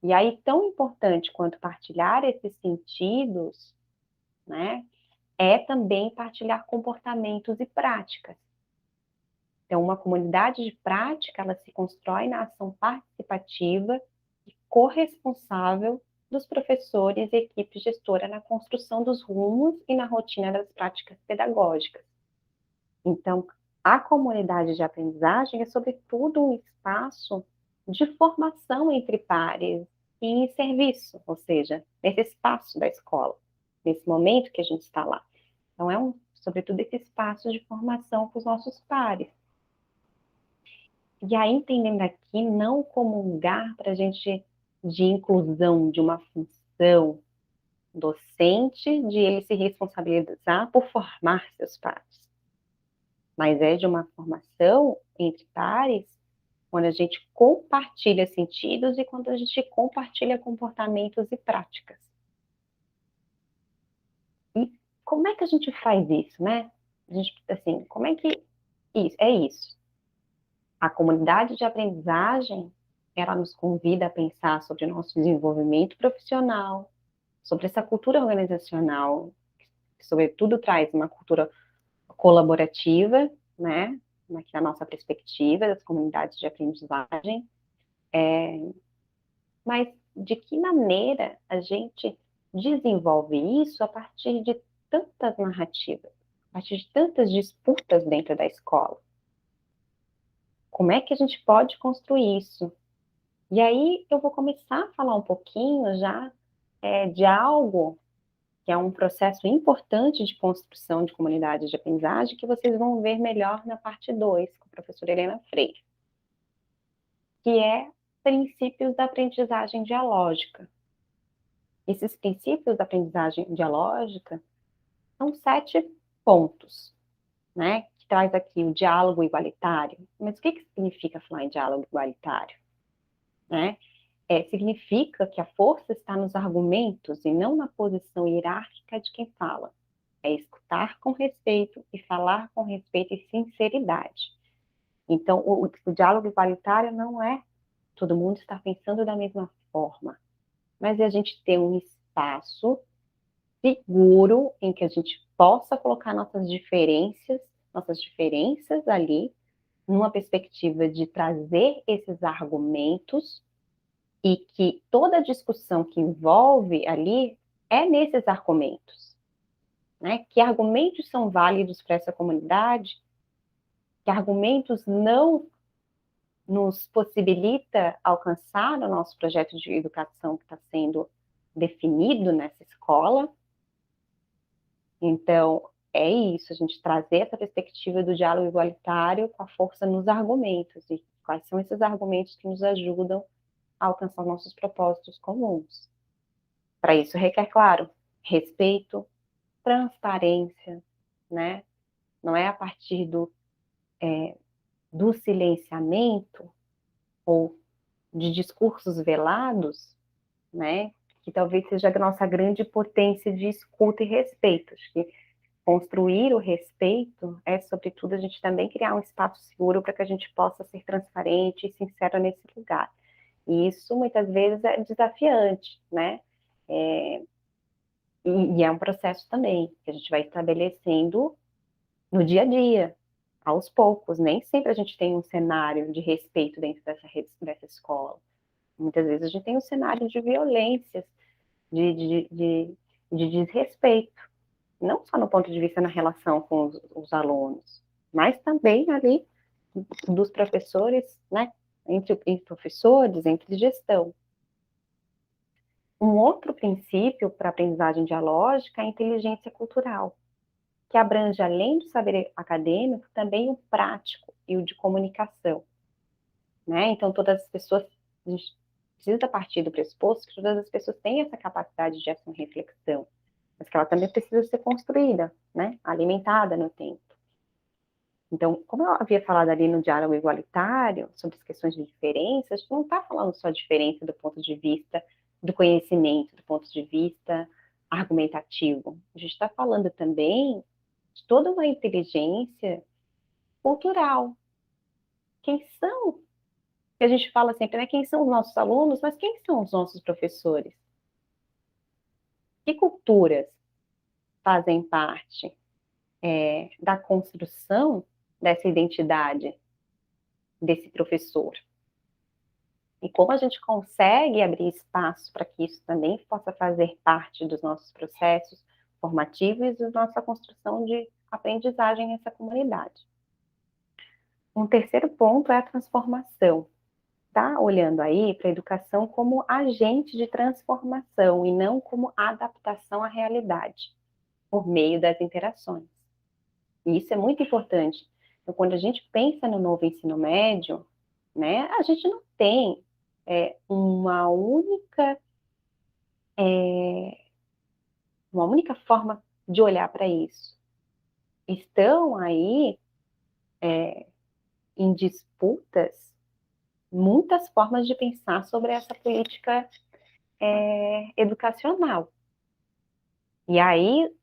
E aí, tão importante quanto partilhar esses sentidos, né, é também partilhar comportamentos e práticas. Então, uma comunidade de prática, ela se constrói na ação participativa e corresponsável dos professores e equipe gestora na construção dos rumos e na rotina das práticas pedagógicas. Então, a comunidade de aprendizagem é, sobretudo, um espaço de formação entre pares e em serviço, ou seja, nesse espaço da escola, nesse momento que a gente está lá. Então, é, sobretudo, esse espaço de formação com os nossos pares. E aí, entendendo aqui, não como um lugar para a gente, de inclusão de uma função docente, de ele se responsabilizar por formar seus pares, mas é de uma formação entre pares, quando a gente compartilha sentidos e quando a gente compartilha comportamentos e práticas. E como é que a gente faz isso, né? A gente, assim, como é que isso? É isso. A comunidade de aprendizagem, ela nos convida a pensar sobre o nosso desenvolvimento profissional, sobre essa cultura organizacional, que sobretudo traz uma cultura colaborativa, né? Aqui na nossa perspectiva das comunidades de aprendizagem, mas de que maneira a gente desenvolve isso a partir de tantas narrativas, a partir de tantas disputas dentro da escola? Como é que a gente pode construir isso? E aí eu vou começar a falar um pouquinho já de algo que é um processo importante de construção de comunidade de aprendizagem, que vocês vão ver melhor na parte 2, com a professora Helena Freire, que é princípios da aprendizagem dialógica. Esses princípios da aprendizagem dialógica são 7 pontos, né? Que traz aqui o diálogo igualitário. Mas o que significa falar em diálogo igualitário? Né? Significa que a força está nos argumentos e não na posição hierárquica de quem fala. É escutar com respeito e falar com respeito e sinceridade. Então, o diálogo igualitário não é todo mundo está pensando da mesma forma, mas é a gente ter um espaço seguro em que a gente possa colocar nossas diferenças ali, numa perspectiva de trazer esses argumentos e que toda a discussão que envolve ali é nesses argumentos, né? Que argumentos são válidos para essa comunidade, que argumentos não nos possibilita alcançar o nosso projeto de educação que está sendo definido nessa escola. Então, é isso, a gente trazer essa perspectiva do diálogo igualitário com a força nos argumentos, e quais são esses argumentos que nos ajudam a alcançar nossos propósitos comuns. Para isso requer, claro, respeito, transparência, né? Não é a partir do silenciamento ou de discursos velados, né? que talvez seja a nossa grande potência de escuta e respeito. Acho que construir o respeito é, sobretudo, a gente também criar um espaço seguro para que a gente possa ser transparente e sincero nesse lugar. E isso, muitas vezes, é desafiante, né? E é um processo também que a gente vai estabelecendo no dia a dia, aos poucos. Nem sempre a gente tem um cenário de respeito dentro dessa escola. Muitas vezes a gente tem um cenário de violências, de desrespeito, não só no ponto de vista na relação com os alunos, mas também ali dos professores, né? Entre professores, entre gestão. Um outro princípio para a aprendizagem dialógica é a inteligência cultural, que abrange, além do saber acadêmico, também o prático e o de comunicação, né? Então, todas as pessoas, a gente precisa partir do pressuposto que todas as pessoas têm essa capacidade de ação e reflexão, mas que ela também precisa ser construída, né? Alimentada no tempo. Então, como eu havia falado ali no diálogo igualitário, sobre as questões de diferença, a gente não está falando só de diferença do ponto de vista do conhecimento, do ponto de vista argumentativo. A gente está falando também de toda uma inteligência cultural. Quem são? Que a gente fala sempre, né? Quem são os nossos alunos, mas quem são os nossos professores? Que culturas fazem parte da construção dessa identidade desse professor? E como a gente consegue abrir espaço para que isso também possa fazer parte dos nossos processos formativos e da nossa construção de aprendizagem nessa comunidade. Um terceiro ponto é a transformação. Tá olhando aí para a educação como agente de transformação e não como adaptação à realidade, por meio das interações. E isso é muito importante. Então, quando a gente pensa no novo ensino médio, né, a gente não tem uma única forma de olhar para isso. Estão aí em disputas muitas formas de pensar sobre essa política educacional. E aí,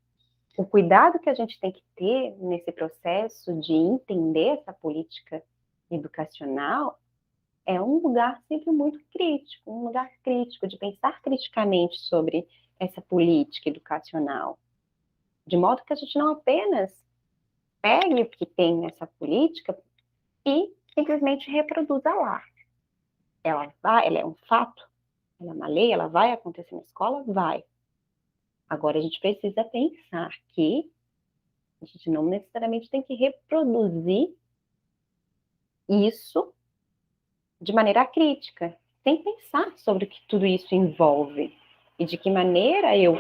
o cuidado que a gente tem que ter nesse processo de entender essa política educacional é um lugar sempre muito crítico, um lugar crítico, de pensar criticamente sobre essa política educacional, de modo que a gente não apenas pegue o que tem nessa política e simplesmente reproduza lá. Ela é um fato, ela é uma lei, ela vai acontecer na escola? Vai. Agora a gente precisa pensar que a gente não necessariamente tem que reproduzir isso de maneira crítica, sem pensar sobre o que tudo isso envolve e de que maneira eu,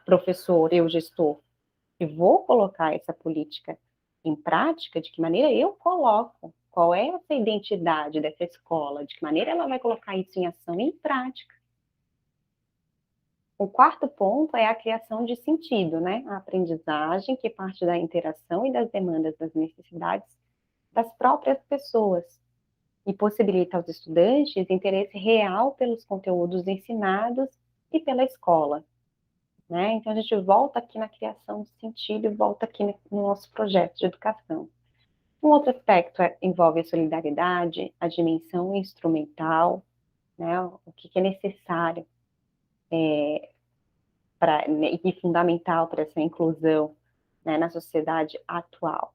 professor, eu, gestor, que vou colocar essa política em prática, de que maneira eu coloco, qual é essa identidade dessa escola, de que maneira ela vai colocar isso em ação e em prática. O quarto ponto é a criação de sentido, né? A aprendizagem que parte da interação e das demandas, das necessidades das próprias pessoas e possibilita aos estudantes interesse real pelos conteúdos ensinados e pela escola, né? Então a gente volta aqui na criação de sentido e volta aqui no nosso projeto de educação. Um outro aspecto envolve a solidariedade, a dimensão instrumental, né? O que é necessário e fundamental para essa inclusão, né, na sociedade atual.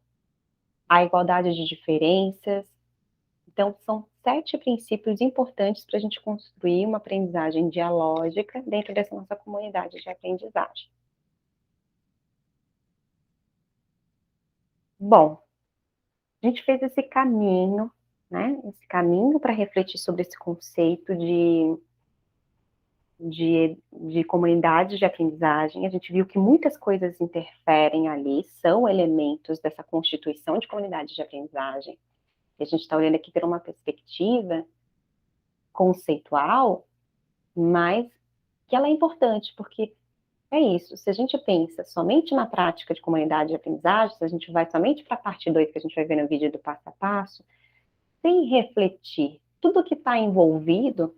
A igualdade de diferenças. Então, são 7 princípios importantes para a gente construir uma aprendizagem dialógica dentro dessa nossa comunidade de aprendizagem. Bom, a gente fez esse caminho, né? Esse caminho para refletir sobre esse conceito de comunidade de aprendizagem. A gente viu que muitas coisas interferem ali, são elementos dessa constituição de comunidade de aprendizagem. E a gente está olhando aqui por uma perspectiva conceitual, mas que ela é importante, porque é isso, se a gente pensa somente na prática de comunidade de aprendizagem, se a gente vai somente para a parte 2, que a gente vai ver no vídeo do passo a passo, sem refletir tudo que está envolvido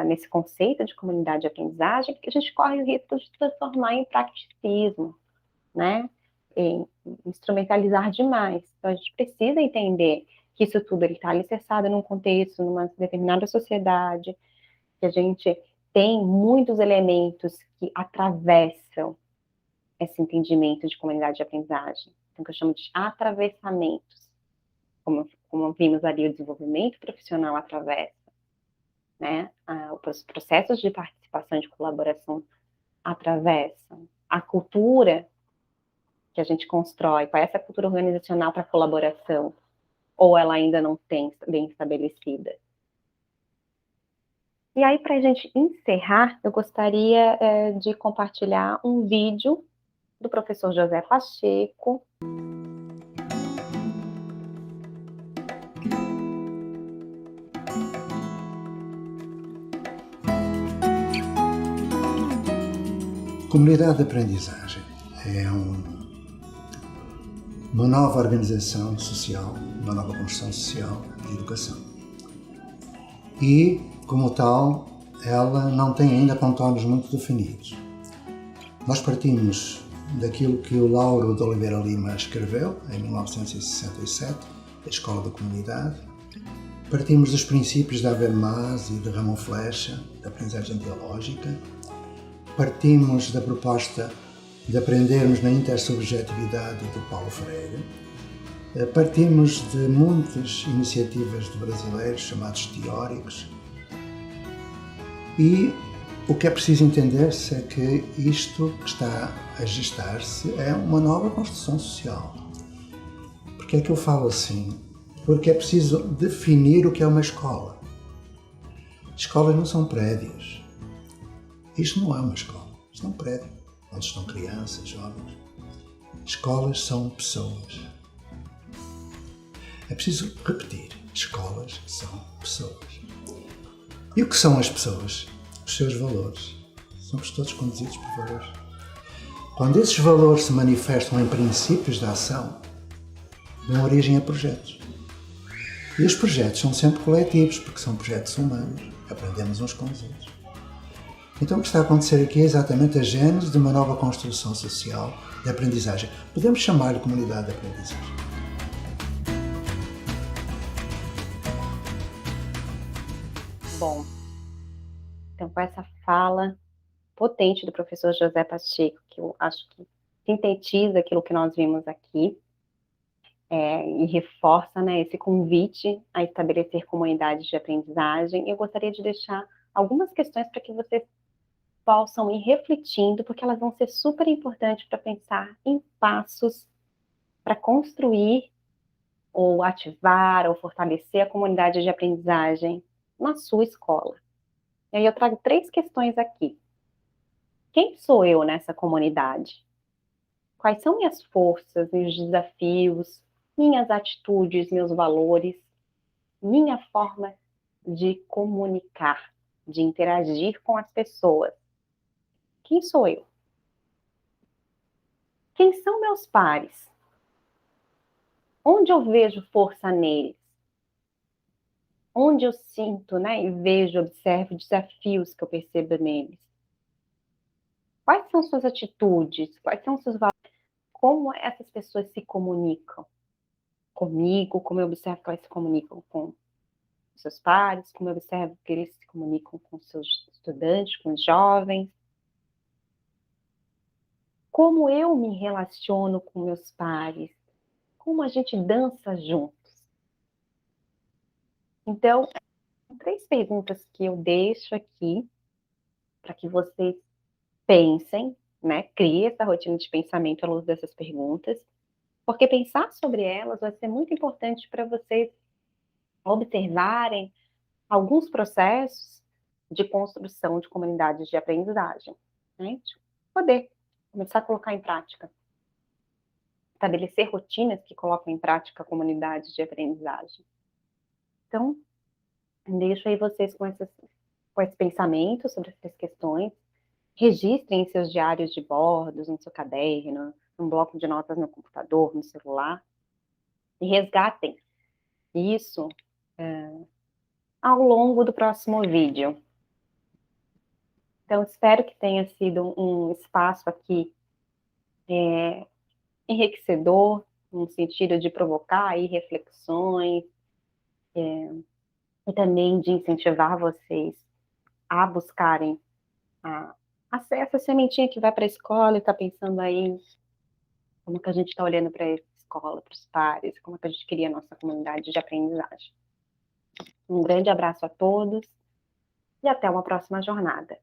nesse conceito de comunidade de aprendizagem, porque a gente corre o risco de transformar em praticismo, né? Em instrumentalizar demais. Então, a gente precisa entender que isso tudo está alicerçado num contexto, numa determinada sociedade, que a gente tem muitos elementos que atravessam esse entendimento de comunidade de aprendizagem. Então, que eu chamo de atravessamentos. Como vimos ali, o desenvolvimento profissional atravessa, né? Os processos de participação e de colaboração atravessam. A cultura que a gente constrói, qual é essa cultura organizacional para colaboração, ou ela ainda não tem bem estabelecida. E aí, para a gente encerrar, eu gostaria de compartilhar um vídeo do professor José Pacheco. Comunidade de aprendizagem é uma nova organização social, uma nova construção social de educação. E, como tal, ela não tem ainda contornos muito definidos. Nós partimos daquilo que o Lauro de Oliveira Lima escreveu em 1967, a Escola da Comunidade. Partimos dos princípios de Habermas e de Ramon Flecha, da aprendizagem dialógica. Partimos da proposta de aprendermos na intersubjetividade do Paulo Freire. Partimos de muitas iniciativas de brasileiros chamados teóricos. E o que é preciso entender-se é que isto que está a gestar-se é uma nova construção social. Porquê é que eu falo assim? Porque é preciso definir o que é uma escola. Escolas não são prédios. Isto não é uma escola, isto é um prédio, onde estão crianças, jovens. Escolas são pessoas. É preciso repetir, escolas são pessoas. E o que são as pessoas? Os seus valores. Somos todos conduzidos por valores. Quando esses valores se manifestam em princípios de ação, dão origem a projetos. E os projetos são sempre coletivos, porque são projetos humanos. Aprendemos uns com os outros. Então o que está a acontecer aqui é exatamente a gênese de uma nova construção social de aprendizagem. Podemos chamar-lhe comunidade de aprendizagem. Bom, então com essa fala potente do professor José Pacheco, que eu acho que sintetiza aquilo que nós vimos aqui, e reforça, né, esse convite a estabelecer comunidades de aprendizagem, eu gostaria de deixar algumas questões para que vocês possam ir refletindo, porque elas vão ser super importantes para pensar em passos para construir ou ativar ou fortalecer a comunidade de aprendizagem na sua escola. E aí eu trago 3 questões aqui. Quem sou eu nessa comunidade? Quais são minhas forças, meus desafios, minhas atitudes, meus valores, minha forma de comunicar, de interagir com as pessoas? Quem sou eu? Quem são meus pares? Onde eu vejo força neles? Onde eu sinto, né, e vejo, observo desafios que eu percebo neles? Quais são suas atitudes? Quais são seus valores? Como essas pessoas se comunicam comigo? Como eu observo que elas se comunicam com seus pares? Como eu observo que eles se comunicam com seus estudantes, com os jovens? Como eu me relaciono com meus pares? Como a gente dança juntos? Então, 3 perguntas que eu deixo aqui para que vocês pensem, né? Criem essa rotina de pensamento à luz dessas perguntas, porque pensar sobre elas vai ser muito importante para vocês observarem alguns processos de construção de comunidades de aprendizagem, né? De poder começar a colocar em prática. Estabelecer rotinas que colocam em prática comunidades de aprendizagem. Então, deixo aí vocês com esse pensamento sobre essas questões. Registrem em seus diários de bordo, no seu caderno, num bloco de notas no computador, no celular, e resgatem isso ao longo do próximo vídeo. Então, espero que tenha sido um espaço aqui enriquecedor, no sentido de provocar aí reflexões, e também de incentivar vocês a buscarem essa sementinha que vai para a escola e está pensando aí como que a gente está olhando para a escola, para os pares, como que a gente cria a nossa comunidade de aprendizagem. Um grande abraço a todos e até uma próxima jornada.